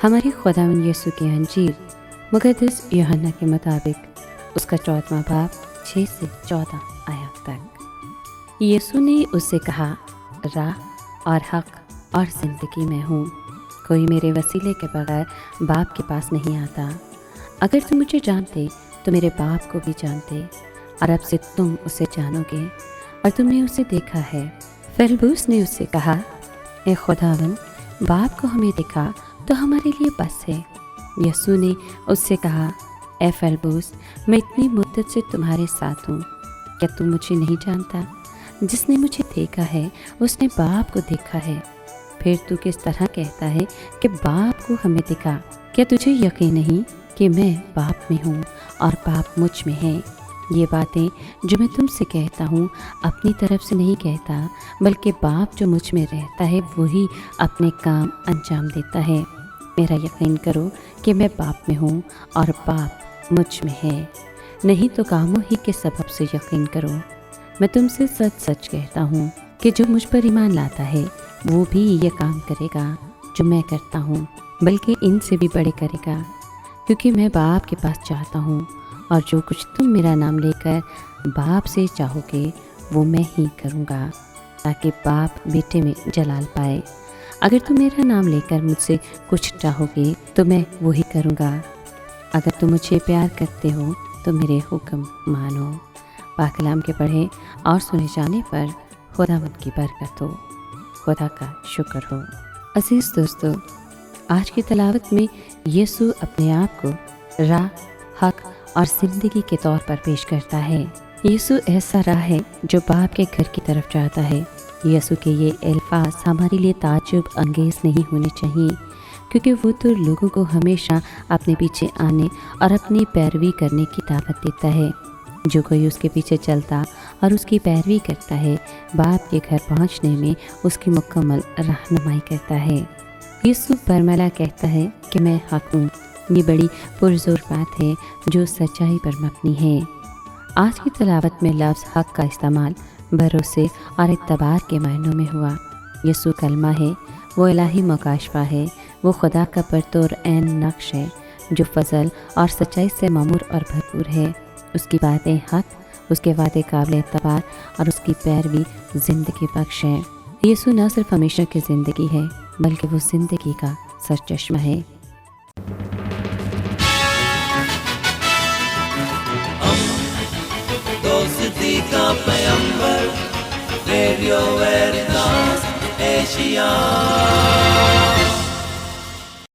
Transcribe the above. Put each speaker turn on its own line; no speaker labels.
ہمارے خداوند یسوع کی انجیل مقدس یوحنا کے مطابق اس کا 14واں باب 6 سے 14 آیات تک۔ یسوع نے اس سے کہا، راہ اور حق اور زندگی میں ہوں، کوئی میرے وسیلے کے بغیر باپ کے پاس نہیں آتا۔ اگر تم مجھے جانتے تو میرے باپ کو بھی جانتے، اور اب سے تم اسے جانو گے اور تم نے اسے دیکھا ہے۔ فیلبوس نے اس سے کہا، اے خداوند، باپ کو ہمیں دکھا تو ہمارے لیے بس ہے۔ یسوع نے اس سے کہا، اے فیلبوس، میں اتنی مدت سے تمہارے ساتھ ہوں، کیا تم مجھے نہیں جانتا؟ جس نے مجھے دیکھا ہے اس نے باپ کو دیکھا ہے۔ پھر تو کس طرح کہتا ہے کہ باپ کو ہمیں دکھا؟ کیا تجھے یقین نہیں کہ میں باپ میں ہوں اور باپ مجھ میں ہے؟ یہ باتیں جو میں تم سے کہتا ہوں اپنی طرف سے نہیں کہتا، بلکہ باپ جو مجھ میں رہتا ہے وہی اپنے کام انجام دیتا ہے۔ میرا یقین کرو کہ میں باپ میں ہوں اور باپ مجھ میں ہے، نہیں تو کاموں ہی کے سبب سے یقین کرو۔ میں تم سے سچ سچ کہتا ہوں کہ جو مجھ پر ایمان لاتا ہے وہ بھی یہ کام کرے گا جو میں کرتا ہوں، بلکہ ان سے بھی بڑے کرے گا، کیونکہ میں باپ کے پاس جاتا ہوں، اور جو کچھ تم میرا نام لے کر باپ سے چاہو گے وہ میں ہی کروں گا، تاکہ باپ بیٹے میں جلال پائے۔ اگر تم میرا نام لے کر مجھ سے کچھ چاہو گے تو میں وہی کروں گا۔ اگر تم مجھے پیار کرتے ہو تو میرے حکم مانو۔ پاک کلام کے پڑھے اور سنے جانے پر خداوند کی برکت ہو، خدا کا شکر ہو۔ عزیز دوستو، آج کی تلاوت میں یسوع اپنے آپ کو راہ، حق اور زندگی کے طور پر پیش کرتا ہے۔ یسوع ایسا راہ ہے جو باپ کے گھر کی طرف جاتا ہے۔ یسوع کے یہ الفاظ ہمارے لیے تعجب انگیز نہیں ہونے چاہیے، کیونکہ وہ تو لوگوں کو ہمیشہ اپنے پیچھے آنے اور اپنی پیروی کرنے کی دعوت دیتا ہے۔ جو کوئی اس کے پیچھے چلتا اور اس کی پیروی کرتا ہے، باپ کے گھر پہنچنے میں اس کی مکمل رہنمائی کرتا ہے۔ یسوع برملا کہتا ہے کہ میں حق ہوں۔ یہ بڑی پرزور بات ہے جو سچائی پر مبنی ہے۔ آج کی تلاوت میں لفظ حق کا استعمال بھروسے اور اعتبار کے معنوں میں ہوا۔ یسوع کلمہ ہے، وہ الہی مکاشفہ ہے، وہ خدا کا پرتور عین نقش ہے جو فضل اور سچائی سے معمور اور بھرپور ہے۔ اس کی باتیں حق، اس کے وعدے قابل اعتبار اور اس کی پیروی زندگی بخش ہے۔ یسوع نہ صرف ہمیشہ کی زندگی ہے بلکہ وہ زندگی کا سرچشمہ ہے۔
دوستی کا پیمبر، ریڈیو ویریتاس ایشیا۔